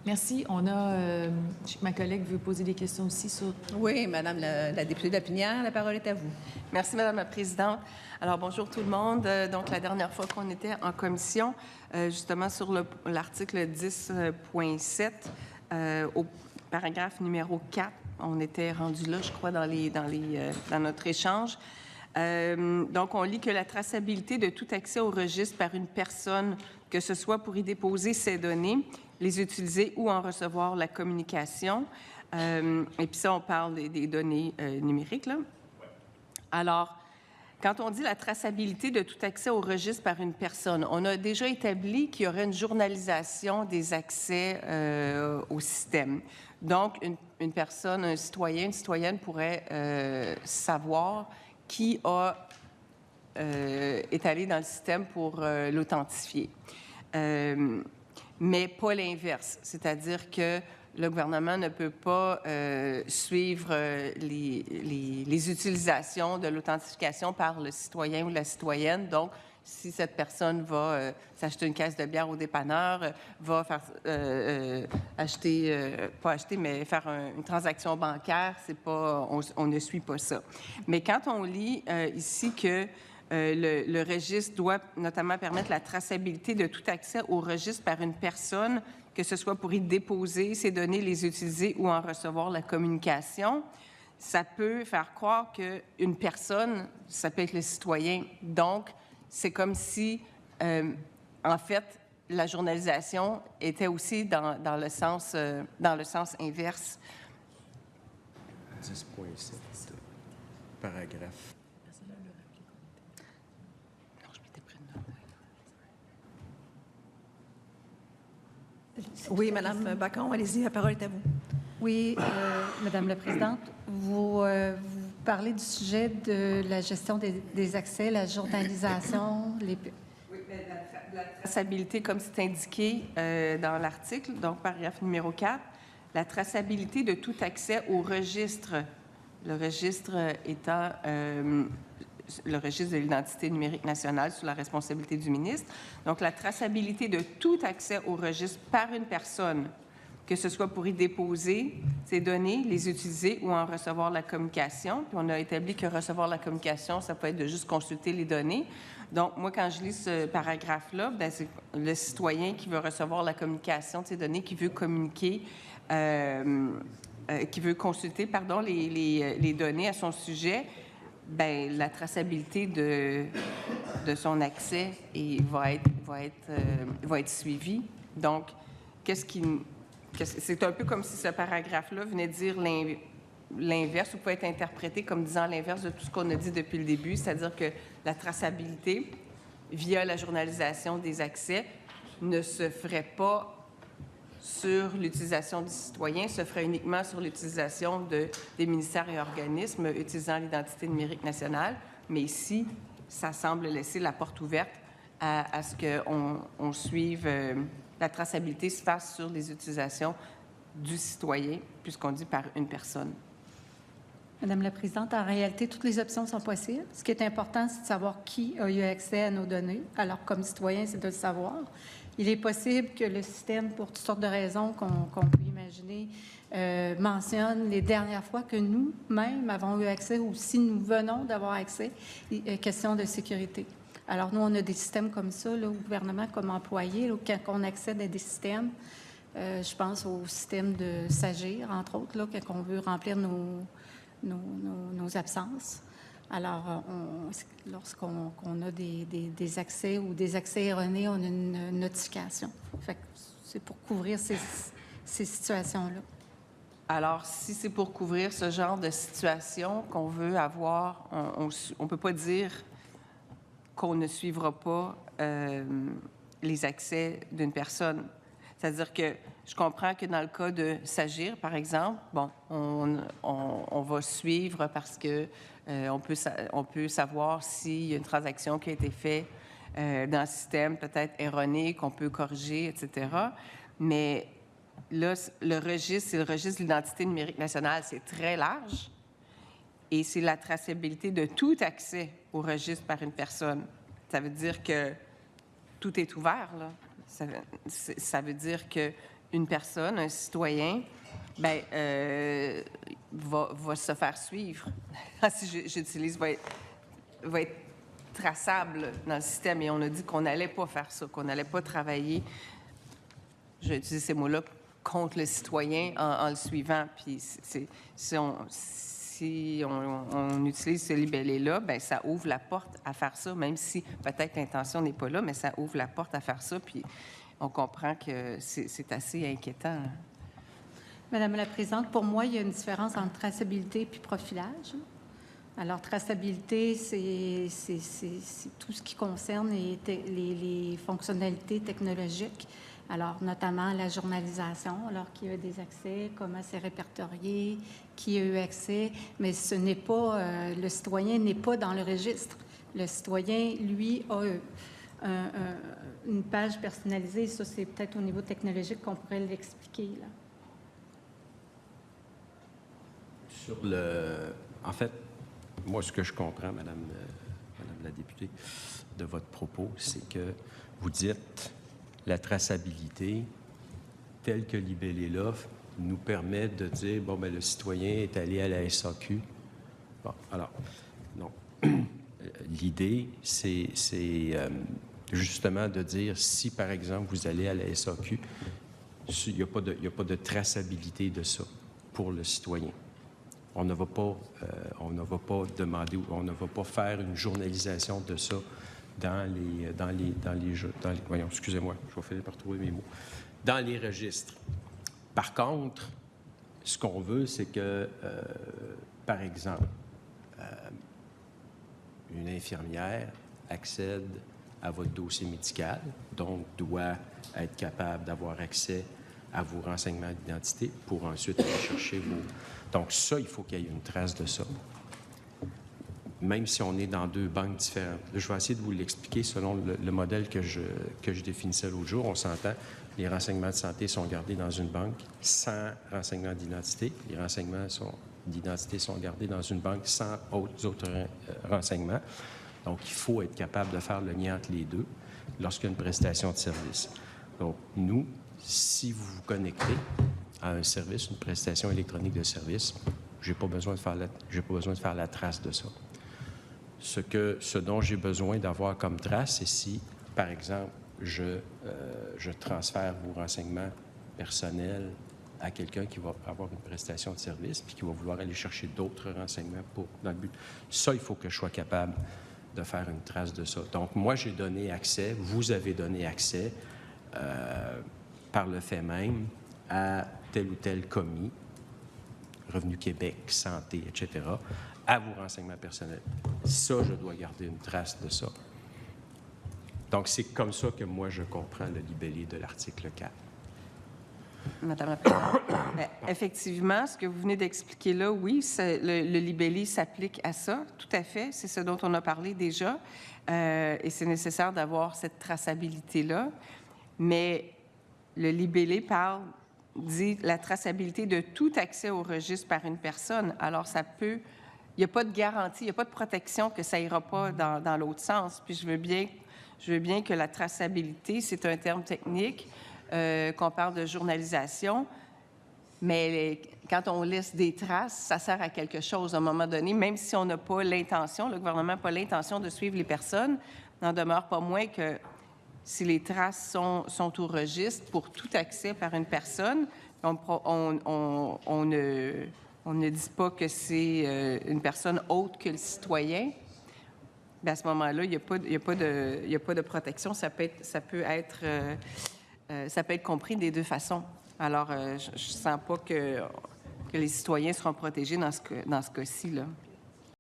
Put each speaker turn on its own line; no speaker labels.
Merci. On a, je sais que ma collègue veut poser des questions aussi sur...
Oui, Madame la députée de Lapinière, la parole est à vous.
Merci, Madame la Présidente. Alors, bonjour tout le monde. Donc, la dernière fois qu'on était en commission, justement sur l'article 10.7, au paragraphe numéro 4, on était rendu là, je crois, dans notre échange. Donc, on lit que la traçabilité de tout accès au registre par une personne, que ce soit pour y déposer ses données, les utiliser ou en recevoir la communication. Et puis ça, on parle des données numériques, là. Alors, quand on dit la traçabilité de tout accès au registre par une personne, on a déjà établi qu'il y aurait une journalisation des accès au système. Donc, une personne, un citoyen, une citoyenne pourrait savoir qui est allé dans le système pour l'authentifier. Mais pas l'inverse, c'est-à-dire que le gouvernement ne peut pas suivre les utilisations de l'authentification par le citoyen ou la citoyenne. Donc, si cette personne va s'acheter une caisse de bière au dépanneur, va faire pas acheter, mais faire une transaction bancaire, c'est pas, on ne suit pas ça. Mais quand on lit ici que le registre doit notamment permettre la traçabilité de tout accès au registre par une personne, que ce soit pour y déposer ses données, les utiliser ou en recevoir la communication. Ça peut faire croire qu'une personne, ça peut être le citoyen. Donc, c'est comme si, en fait, la journalisation était aussi dans le sens inverse.
10.7, paragraphe.
Oui, Madame Bacon, allez-y, la parole est à vous.
Oui, Madame la Présidente, vous parlez du sujet de la gestion des accès, la journalisation, les...
Oui, la traçabilité, comme c'est indiqué dans l'article, donc paragraphe numéro 4, la traçabilité de tout accès au registre, le registre étant le registre de l'identité numérique nationale sous la responsabilité du ministre. Donc, la traçabilité de tout accès au registre par une personne, que ce soit pour y déposer ses données, les utiliser ou en recevoir la communication. Puis, on a établi que recevoir la communication, ça peut être de juste consulter les données. Donc, moi, quand je lis ce paragraphe-là, bien, c'est le citoyen qui veut recevoir la communication de ces données, qui veut communiquer, qui veut consulter, les données à son sujet. Bien, la traçabilité de son accès va être suivie. Donc, c'est un peu comme si ce paragraphe-là venait dire l'inverse, ou peut être interprété comme disant l'inverse de tout ce qu'on a dit depuis le début, c'est-à-dire que la traçabilité, via la journalisation des accès, ne se ferait pas sur l'utilisation du citoyen, se ferait uniquement sur l'utilisation des ministères et organismes utilisant l'identité numérique nationale. Mais ici, ça semble laisser la porte ouverte à ce qu'on suive, la traçabilité se fasse sur les utilisations du citoyen, puisqu'on dit par une personne.
Madame la Présidente, en réalité, toutes les options sont possibles. Ce qui est important, c'est de savoir qui a eu accès à nos données. Alors, comme citoyen, c'est de le savoir. Il est possible que le système, pour toutes sortes de raisons qu'on peut imaginer, mentionne les dernières fois que nous-mêmes avons eu accès ou si nous venons d'avoir accès, question de sécurité. Alors, nous, on a des systèmes comme ça, là, au gouvernement, comme employés, là, quand on accède à des systèmes. Je pense au système de SAGIR, entre autres, là, quand on veut remplir nos absences. Alors, lorsqu'on a des accès ou des accès erronés, on a une notification. Fait que c'est pour couvrir ces situations-là.
Alors, si c'est pour couvrir ce genre de situation qu'on veut avoir, on ne peut pas dire qu'on ne suivra pas les accès d'une personne. C'est-à-dire que je comprends que dans le cas de SAGIR, par exemple, bon, on va suivre parce que on peut savoir s'il y a une transaction qui a été faite dans le système, peut-être erronée, qu'on peut corriger, etc. Mais là, le registre, c'est le registre de l'identité numérique nationale, c'est très large et c'est la traçabilité de tout accès au registre par une personne. Ça veut dire que tout est ouvert, là. Ça veut dire que une personne, un citoyen, va se faire suivre. Si j'utilise, va être traçable dans le système. Et on a dit qu'on n'allait pas faire ça, qu'on n'allait pas travailler, je vais utiliser ces mots-là, contre le citoyen en le suivant. Puis si on utilise ce libellé-là, bien, ça ouvre la porte à faire ça, même si peut-être l'intention n'est pas là, mais ça ouvre la porte à faire ça. Puis on comprend que c'est assez inquiétant.
Madame la Présidente, pour moi, il y a une différence entre traçabilité et profilage. Alors, traçabilité, c'est tout ce qui concerne les fonctionnalités technologiques. Alors, notamment la journalisation, alors qui a des accès, comment c'est répertorié, qui a eu accès, mais ce n'est pas, le citoyen n'est pas dans le registre. Le citoyen, lui, a une page personnalisée. Ça, c'est peut-être au niveau technologique qu'on pourrait l'expliquer, là.
En fait, moi, ce que je comprends, Madame la députée, de votre propos, c'est que vous dites la traçabilité, telle que libellée là, nous permet de dire, bon, bien, le citoyen est allé à la SAQ. Bon, alors, non. L'idée, c'est justement de dire, si, par exemple, vous allez à la SAQ, il n'y a pas de traçabilité de ça pour le citoyen. On ne va pas demander, on ne va pas faire une journalisation de ça voyons, excusez-moi, je vais finir par trouver mes mots, dans les registres. Par contre, ce qu'on veut, c'est que, par exemple, une infirmière accède à votre dossier médical, donc doit être capable d'avoir accès à vos renseignements d'identité pour ensuite aller chercher vos... Donc ça, il faut qu'il y ait une trace de ça. Même si on est dans deux banques différentes. Là, je vais essayer de vous l'expliquer selon le modèle que je définissais l'autre jour. On s'entend, les renseignements de santé sont gardés dans une banque sans renseignements d'identité. Les renseignements d'identité sont gardés dans une banque sans autres renseignements. Donc, il faut être capable de faire le lien entre les deux lorsqu'il y a une prestation de service. Donc, nous, si vous vous connectez à un service, une prestation électronique de service, je n'ai pas besoin de faire la trace de ça. Ce dont j'ai besoin d'avoir comme trace, c'est si, par exemple, je transfère vos renseignements personnels à quelqu'un qui va avoir une prestation de service puis qui va vouloir aller chercher d'autres renseignements dans le but. Ça, il faut que je sois capable de faire une trace de ça. Donc, moi, j'ai donné accès, vous avez donné accès par le fait même à tel ou tel commis, Revenu Québec, santé, etc., à vos renseignements personnels. Ça, je dois garder une trace de ça. Donc, c'est comme ça que moi, je comprends le libellé de l'article 4.
Madame la Présidente, effectivement, ce que vous venez d'expliquer là, oui, le libellé s'applique à ça, tout à fait. C'est ce dont on a parlé déjà. Et c'est nécessaire d'avoir cette traçabilité-là. Mais le libellé dit la traçabilité de tout accès au registre par une personne. Alors, ça peut... Il n'y a pas de garantie, il n'y a pas de protection que ça ira pas dans l'autre sens. Puis je veux bien que la traçabilité, c'est un terme technique, qu'on parle de journalisation, mais quand on laisse des traces, ça sert à quelque chose à un moment donné, même si on n'a pas l'intention, le gouvernement n'a pas l'intention de suivre les personnes, n'en demeure pas moins que si les traces sont au registre pour tout accès par une personne, on ne dit pas que c'est une personne autre que le citoyen, bien à ce moment-là, il n'y a pas de protection. Ça peut être compris des deux façons. Alors, je ne sens pas que les citoyens seront protégés dans ce cas-ci, là.